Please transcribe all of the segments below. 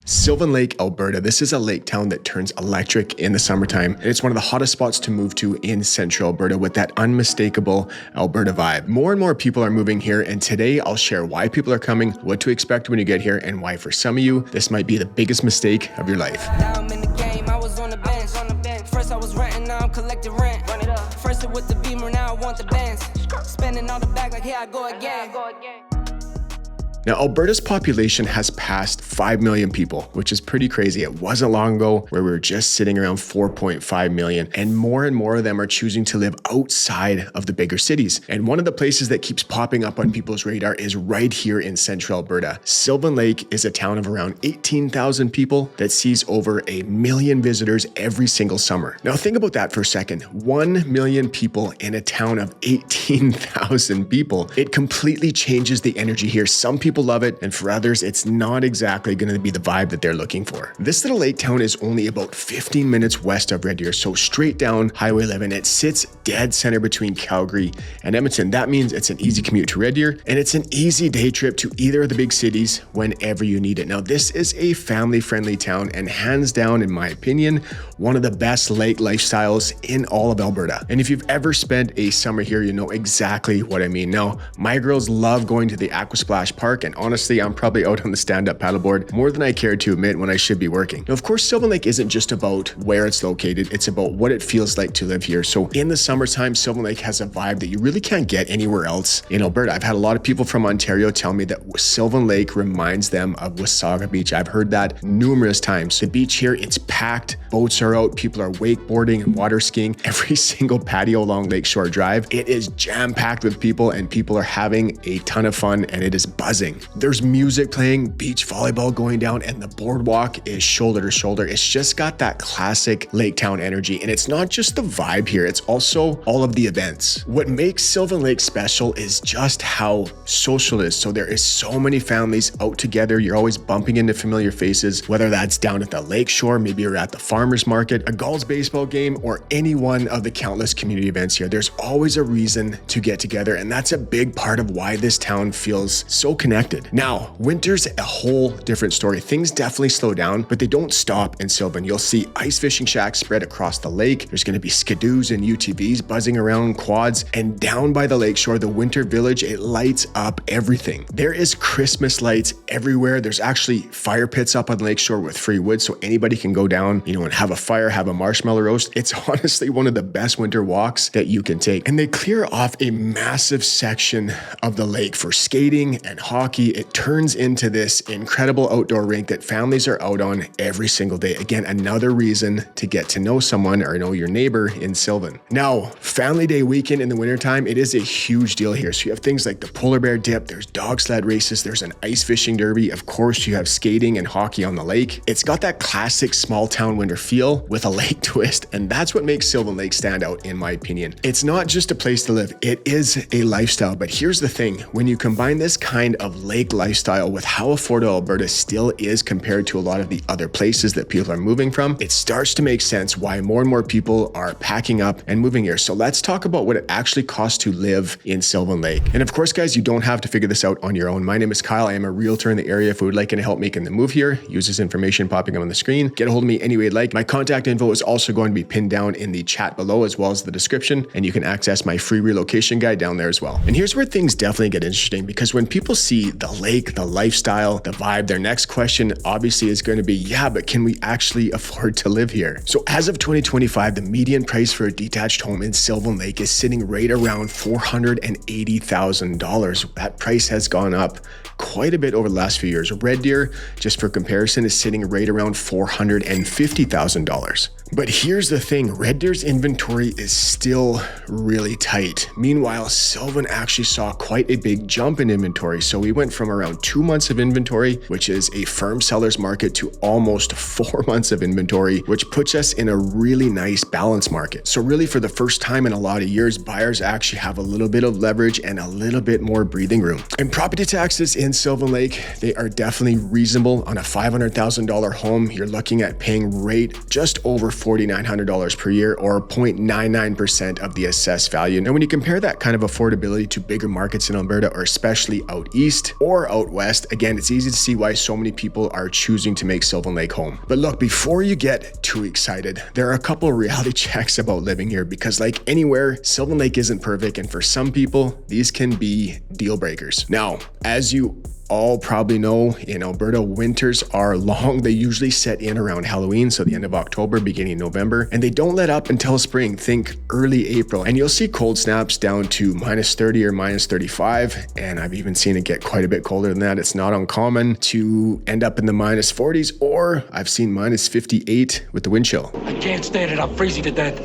Sylvan Lake, Alberta. This is a lake town that turns electric in the summertime. And it's one of the hottest spots to move to in Central Alberta with that unmistakable Alberta vibe. More and more people are moving here, and today I'll share why people are coming, what to expect when you get here, and why for some of you, this might be the biggest mistake of your life. Now I'm in the game, I was on the bench. First I was renting, now I'm collecting rent. First it with the Beamer, now I want the Benz. Spending all the bag like here I go again. Now, Alberta's population has passed 5 million people, which is pretty crazy. It wasn't long ago where we were just sitting around 4.5 million, and more of them are choosing to live outside of the bigger cities. And one of the places that keeps popping up on people's radar is right here in Central Alberta. Sylvan Lake is a town of around 18,000 people that sees over 1 million visitors every single summer. Now, think about that for a second. 1 million people in a town of 18,000 people. It completely changes the energy here. Some people love it, and for others, it's not exactly going to be the vibe that they're looking for. This little lake town is only about 15 minutes west of Red Deer, so straight down Highway 11. It sits dead center between Calgary and Edmonton. That means it's an easy commute to Red Deer, and it's an easy day trip to either of the big cities whenever you need it. Now, this is a family-friendly town, and hands down, in my opinion, one of the best lake lifestyles in all of Alberta. And if you've ever spent a summer here, you know exactly what I mean. Now, my girls love going to the Aquasplash Park, and honestly, I'm probably out on the stand-up paddleboard more than I care to admit when I should be working. Now, of course, Sylvan Lake isn't just about where it's located, it's about what it feels like to live here. So in the summertime, Sylvan Lake has a vibe that you really can't get anywhere else in Alberta. I've had a lot of people from Ontario tell me that Sylvan Lake reminds them of Wasaga Beach. I've heard that numerous times. The beach here, it's packed, boats are out, people are wakeboarding and water skiing. Every single patio along Lakeshore Drive, it is jam-packed with people, and people are having a ton of fun, and it is buzzing. There's music playing, beach volleyball going down, and the boardwalk is shoulder to shoulder. It's just got that classic lake town energy, and it's not just the vibe here, it's also all of the events. What makes Sylvan Lake special is just how social it is. So there is so many families out together. You're always bumping into familiar faces, whether that's down at the lakeshore, maybe you're at the farmer's market, a Gulls baseball game, or any one of the countless community events here. There's always a reason to get together, and that's a big part of why this town feels so connected. Now, winter's a whole different story. Things definitely slow down, but they don't stop in Sylvan. You'll see ice fishing shacks spread across the lake. There's going to be skidoos and UTVs buzzing around quads, and down by the lakeshore, the winter village, it lights up everything. There is Christmas lights everywhere. There's actually fire pits up on the lakeshore with free wood, so anybody can go down, and have a fire, have a marshmallow roast. It's honestly one of the best winter walks that you can take. And they clear off a massive section of the lake for skating and hockey. It turns into this incredible outdoor rink that families are out on every single day. Again, another reason to get to know someone or know your neighbor in Sylvan. Now, Family Day weekend in the wintertime, it is a huge deal here. So you have things like the polar bear dip, there's dog sled races, there's an ice fishing derby. Of course, you have skating and hockey on the lake. It's got that classic small town winter feel with a lake twist, and that's what makes Sylvan Lake stand out, in my opinion. It's not just a place to live, it is a lifestyle. But here's the thing, when you combine this kind of lake lifestyle with how affordable Alberta still is compared to a lot of the other places that people are moving from, it starts to make sense why more and more people are packing up and moving here. So let's talk about what it actually costs to live in Sylvan Lake. And of course, guys, you don't have to figure this out on your own. My name is Kyle. I am a realtor in the area. If you would like any help making the move here, use this information popping up on the screen. Get a hold of me any way you'd like. My contact info is also going to be pinned down in the chat below, as well as the description, and you can access my free relocation guide down there as well. And here's where things definitely get interesting, because when people see the lake, the lifestyle, the vibe, their next question obviously is going to be, yeah, but can we actually afford to live here? So as of 2025, the median price for a detached home in Sylvan Lake is sitting right around $480,000. That price has gone up quite a bit over the last few years. Red Deer, just for comparison, is sitting right around $450,000. But here's the thing, Red Deer's inventory is still really tight. Meanwhile, Sylvan actually saw quite a big jump in inventory. So we went from around 2 months of inventory, which is a firm seller's market, to almost 4 months of inventory, which puts us in a really nice balance market. So really, for the first time in a lot of years, buyers actually have a little bit of leverage and a little bit more breathing room. And property taxes in Sylvan Lake, they are definitely reasonable. On a $500,000 home, you're looking at paying rate just over $4,900 per year, or 0.99% of the assessed value. Now, when you compare that kind of affordability to bigger markets in Alberta, or especially out east, east or out west. Again, it's easy to see why so many people are choosing to make Sylvan Lake home. But look, before you get too excited, there are a couple of reality checks about living here, because like anywhere, Sylvan Lake isn't perfect, and for some people, these can be deal breakers. Now, as you all probably know, in Alberta, winters are long. They usually set in around Halloween, so the end of October, beginning of November, and they don't let up until spring, think early April. And you'll see cold snaps down to -30 or -35, and I've even seen it get quite a bit colder than that. It's not uncommon to end up in the -40s, or I've seen -58 with the wind chill. I can't stand it, I'm freezing to death.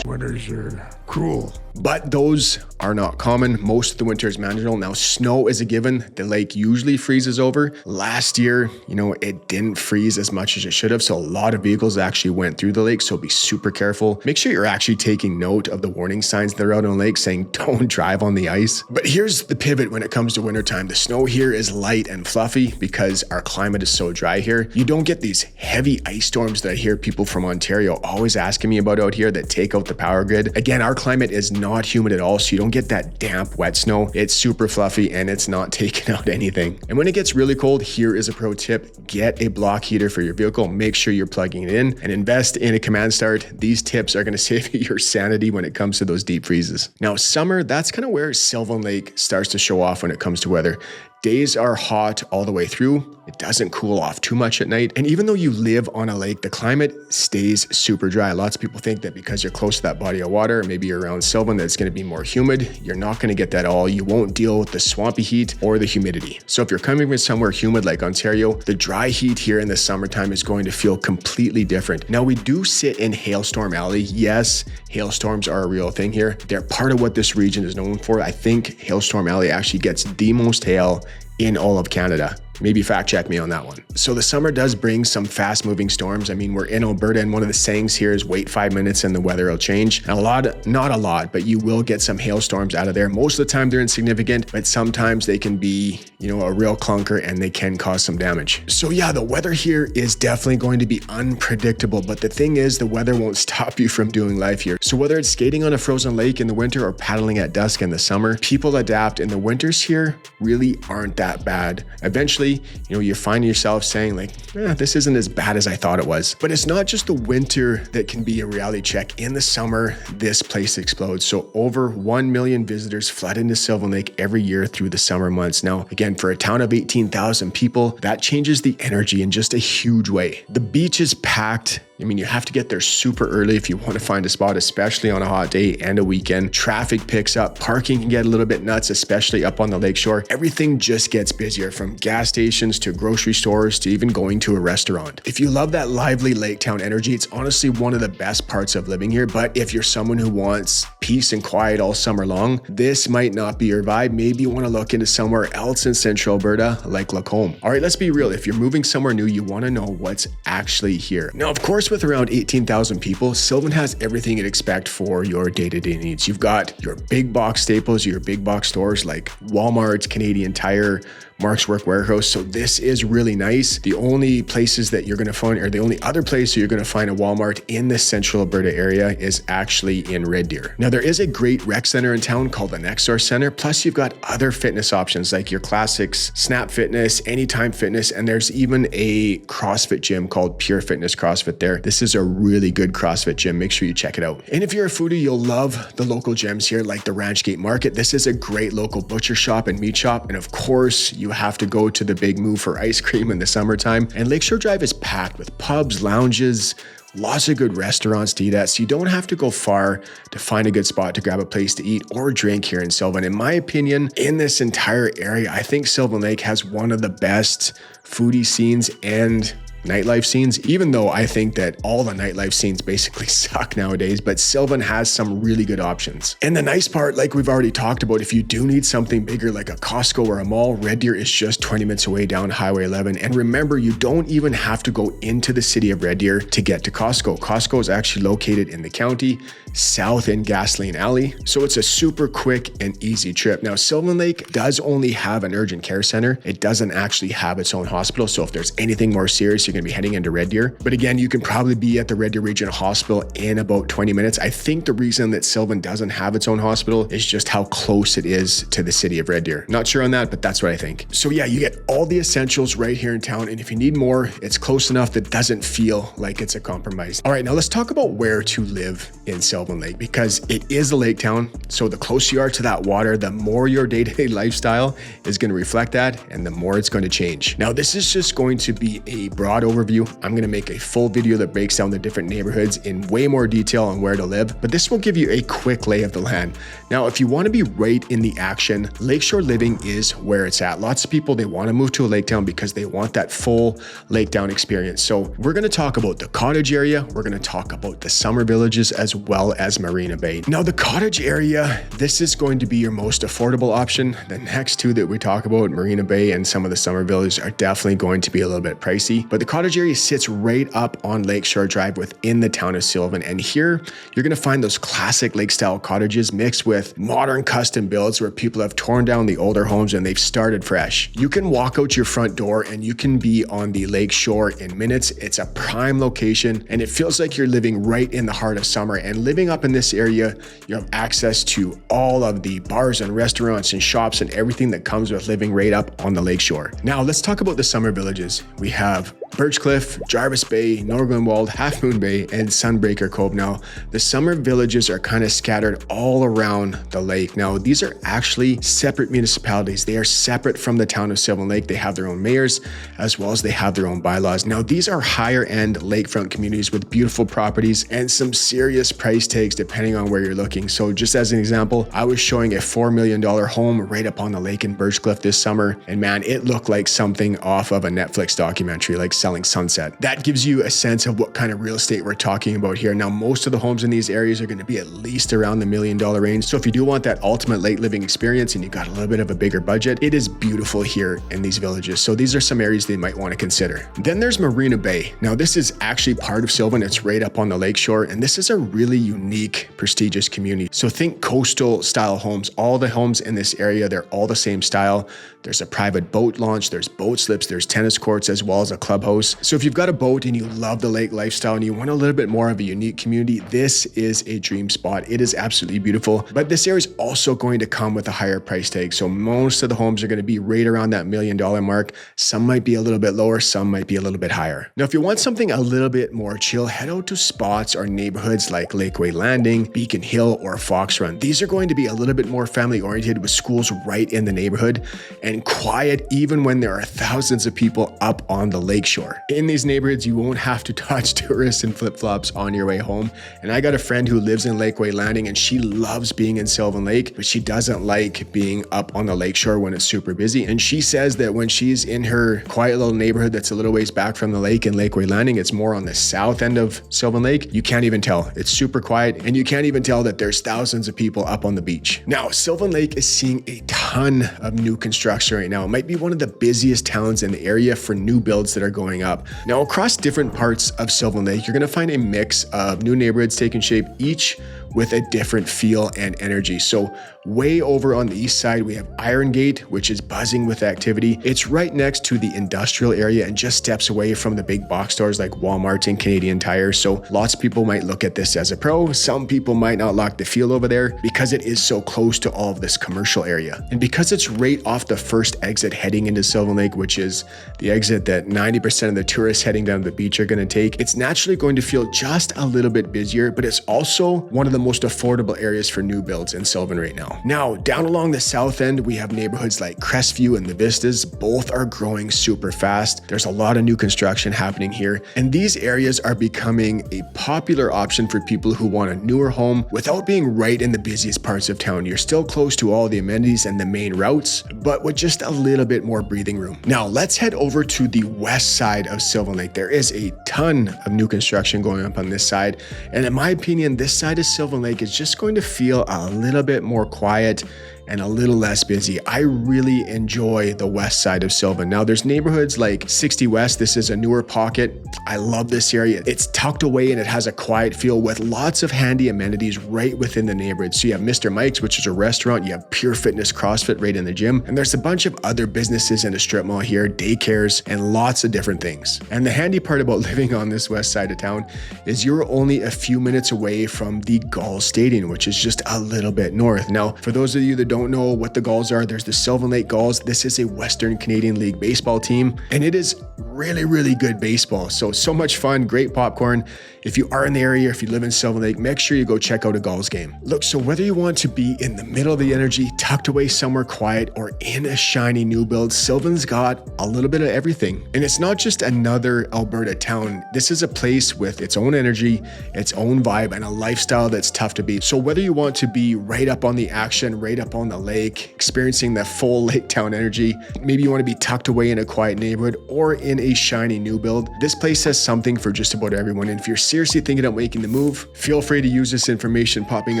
Winters are cruel. But those are not common. Most of the winter is manageable. Now, snow is a given. The lake usually freezes over. Last year, it didn't freeze as much as it should have, so a lot of vehicles actually went through the lake, so be super careful. Make sure you're actually taking note of the warning signs that are out on the lake saying don't drive on the ice. But here's the pivot when it comes to wintertime. The snow here is light and fluffy because our climate is so dry here. You don't get these heavy ice storms that I hear people from Ontario always asking me about out here that take out the power grid. Again, our climate is not humid at all, so you don't get that damp, wet snow. It's super fluffy and it's not taking out anything. And when it gets really cold, here is a pro tip. Get a block heater for your vehicle. Make sure you're plugging it in and invest in a command start. These tips are going to save you your sanity when it comes to those deep freezes. Now, summer, that's kind of where Sylvan Lake starts to show off when it comes to weather. Days are hot all the way through. It doesn't cool off too much at night. And even though you live on a lake, the climate stays super dry. Lots of people think that because you're close to that body of water, maybe you're around Sylvan, that it's going to be more humid. You're not going to get that at all. You won't deal with the swampy heat or the humidity. So if you're coming from somewhere humid like Ontario, the dry heat here in the summertime is going to feel completely different. Now, we do sit in Hailstorm Alley. Yes, hailstorms are a real thing here. They're part of what this region is known for. I think Hailstorm Alley actually gets the most hail in all of Canada. Maybe fact check me on that one. So the summer does bring some fast moving storms. I mean, we're in Alberta, and one of the sayings here is wait 5 minutes and the weather will change. And not a lot, but you will get some hailstorms out of there. Most of the time they're insignificant, but sometimes they can be, a real clunker and they can cause some damage. So yeah, the weather here is definitely going to be unpredictable, but the thing is, the weather won't stop you from doing life here. So whether it's skating on a frozen lake in the winter or paddling at dusk in the summer, people adapt, and the winters here really aren't that bad. Eventually, you find yourself saying like, this isn't as bad as I thought it was. But it's not just the winter that can be a reality check. In the summer, this place explodes. So over 1 million visitors flood into Sylvan Lake every year through the summer months. Now, again, for a town of 18,000 people, that changes the energy in just a huge way. The beach is packed. You have to get there super early if you want to find a spot, especially on a hot day and a weekend. Traffic picks up, parking can get a little bit nuts, especially up on the lakeshore. Everything just gets busier, from gas stations to grocery stores to even going to a restaurant. If you love that lively lake town energy, it's honestly one of the best parts of living here. But if you're someone who wants peace and quiet all summer long, this might not be your vibe. Maybe you want to look into somewhere else in Central Alberta, like Lacombe. All right, let's be real. If you're moving somewhere new, you want to know what's actually here. Now, of course, with around 18,000 people, Sylvan has everything you'd expect for your day-to-day needs. You've got your big box staples, your big box stores like Walmart, Canadian Tire, Mark's Work Warehouse. So this is really nice. The only places that you're going to find, or the only other place you're going to find a Walmart in the Central Alberta area, is actually in Red Deer. Now, there is a great rec center in town called the Next Source Center. Plus, you've got other fitness options like your classics, Snap Fitness, Anytime Fitness, and there's even a CrossFit gym called Pure Fitness CrossFit there. This is a really good CrossFit gym. Make sure you check it out. And if you're a foodie, you'll love the local gyms here like the Ranch Gate Market. This is a great local butcher shop and meat shop. And of course, you have to go to the Big Move for ice cream in the summertime. And Lakeshore Drive is packed with pubs, lounges, lots of good restaurants to eat at, so you don't have to go far to find a good spot to grab a place to eat or drink here in Sylvan. In my opinion, in this entire area, I think Sylvan Lake has one of the best foodie scenes and nightlife scenes, even though I think that all the nightlife scenes basically suck nowadays, but Sylvan has some really good options. And the nice part, like we've already talked about, if you do need something bigger like a Costco or a mall, Red Deer is just 20 minutes away down Highway 11. And remember, you don't even have to go into the city of Red Deer to get to Costco. Costco is actually located in the county, south in Gasoline Alley. So it's a super quick and easy trip. Now, Sylvan Lake does only have an urgent care center. It doesn't actually have its own hospital. So if there's anything more serious, you're going to be heading into Red Deer. But again, you can probably be at the Red Deer Regional Hospital in about 20 minutes. I think the reason that Sylvan doesn't have its own hospital is just how close it is to the city of Red Deer. Not sure on that, but that's what I think. So yeah, you get all the essentials right here in town. And if you need more, it's close enough that doesn't feel like it's a compromise. All right, now let's talk about where to live in Sylvan Lake, because it is a lake town. So the closer you are to that water, the more your day-to-day lifestyle is going to reflect that, and the more it's going to change. Now, this is just going to be a broad overview. I'm going to make a full video that breaks down the different neighborhoods in way more detail on where to live, but this will give you a quick lay of the land. Now, if you want to be right in the action, lakeshore living is where it's at. Lots of people, they want to move to a lake town because they want that full lake town experience. So we're going to talk about the cottage area. We're going to talk about the summer villages as well as Marina Bay. Now, the cottage area, this is going to be your most affordable option. The next two that we talk about, Marina Bay and some of the summer villages, are definitely going to be a little bit pricey, but the cottage area sits right up on Lakeshore Drive within the town of Sylvan. And here you're going to find those classic lake style cottages mixed with modern custom builds where people have torn down the older homes and they've started fresh. You can walk out your front door and you can be on the lake shore in minutes. It's a prime location and it feels like you're living right in the heart of summer. And living up in this area, you have access to all of the bars and restaurants and shops and everything that comes with living right up on the lakeshore. Now let's talk about the summer villages. We have Birchcliff, Jarvis Bay, Norglenwald, Half Moon Bay, and Sunbreaker Cove. Now, the summer villages are kind of scattered all around the lake. Now, these are actually separate municipalities. They are separate from the town of Sylvan Lake. They have their own mayors, as well as they have their own bylaws. Now, these are higher end lakefront communities with beautiful properties and some serious price tags depending on where you're looking. So just as an example, I was showing a $4 million home right up on the lake in Birchcliff this summer. And man, it looked like something off of a Netflix documentary, like Selling Sunset. That gives you a sense of what kind of real estate we're talking about here. Now, most of the homes in these areas are going to be at least around the $1 million range. So if you do want that ultimate lake living experience and you got a little bit of a bigger budget, it is beautiful here in these villages. So these are some areas they might want to consider. Then there's Marina Bay. Now, this is actually part of Sylvan. It's right up on the lakeshore, and this is a really unique, prestigious community. So think coastal style homes. All the homes in this area, they're all the same style. There's a private boat launch, there's boat slips, there's tennis courts, as well as a clubhouse. So if you've got a boat and you love the lake lifestyle and you want a little bit more of a unique community, this is a dream spot. It is absolutely beautiful, but this area is also going to come with a higher price tag. So most of the homes are going to be right around that $1 million mark. Some might be a little bit lower, some might be a little bit higher. Now, if you want something a little bit more chill, head out to spots or neighborhoods like Lakeway Landing, Beacon Hill, or Fox Run. These are going to be a little bit more family oriented with schools right in the neighborhood and quiet even when there are thousands of people up on the lakeshore. In these neighborhoods, you won't have to dodge tourists in flip-flops on your way home. And I got a friend who lives in Lakeway Landing and she loves being in Sylvan Lake, but she doesn't like being up on the lakeshore when it's super busy. And she says that when she's in her quiet little neighborhood that's a little ways back from the lake in Lakeway Landing, it's more on the south end of Sylvan Lake, you can't even tell. It's super quiet and you can't even tell that there's thousands of people up on the beach. Now, Sylvan Lake is seeing a ton of new construction right now. It might be one of the busiest towns in the area for new builds that are going up. Now, across different parts of Sylvan Lake, you're going to find a mix of new neighborhoods taking shape, each with a different feel and energy. So way over on the east side, we have Iron Gate, which is buzzing with activity. It's right next to the industrial area and just steps away from the big box stores like Walmart and Canadian Tire. So lots of people might look at this as a pro. Some people might not like the feel over there because it is so close to all of this commercial area. And because it's right off the first exit heading into Sylvan Lake, which is the exit that 90% of the tourists heading down to the beach are going to take, it's naturally going to feel just a little bit busier, but it's also one of the most affordable areas for new builds in Sylvan right now. Now, down along the south end, we have neighborhoods like Crestview and the Vistas. Both are growing super fast. There's a lot of new construction happening here, and these areas are becoming a popular option for people who want a newer home without being right in the busiest parts of town. You're still close to all the amenities and the main routes, but with just a little bit more breathing room. Now, let's head over to the west side of Sylvan Lake. There is a ton of new construction going up on this side, and in my opinion, this side of Sylvan Lake is just going to feel a little bit more quiet and a little less busy. I really enjoy the west side of Sylvan. Now there's neighborhoods like 60 West. This is a newer pocket. I love this area. It's tucked away and it has a quiet feel with lots of handy amenities right within the neighborhood. So you have Mr. Mike's, which is a restaurant. You have Pure Fitness CrossFit right in the gym. And there's a bunch of other businesses in the strip mall here, daycares, and lots of different things. And the handy part about living on this west side of town is you're only a few minutes away from the Gulls Stadium, which is just a little bit north. Now, for those of you that don't know what the Gulls are, there's the Sylvan Lake Gulls. This is a Western Canadian League baseball team, and it is really good baseball. So much fun, great popcorn. If you are in the area, if you live in Sylvan Lake, make sure you go check out a Gulls game. Look, so whether you want to be in the middle of the energy, tucked away somewhere quiet, or in a shiny new build, Sylvan's got a little bit of everything. And it's not just another Alberta town. This is a place with its own energy, its own vibe, and a lifestyle that's tough to beat. So whether you want to be right up on the action, right up on the lake, experiencing the full lake town energy, maybe you want to be tucked away in a quiet neighborhood or in a shiny new build, this place has something for just about everyone. And if you're seriously thinking about making the move, feel free to use this information popping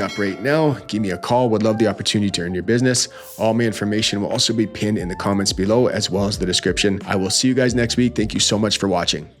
up right now. Give me a call. Would love the opportunity to earn your business. All my information will also be pinned in the comments below as well as the description. I will see you guys next week. Thank you so much for watching.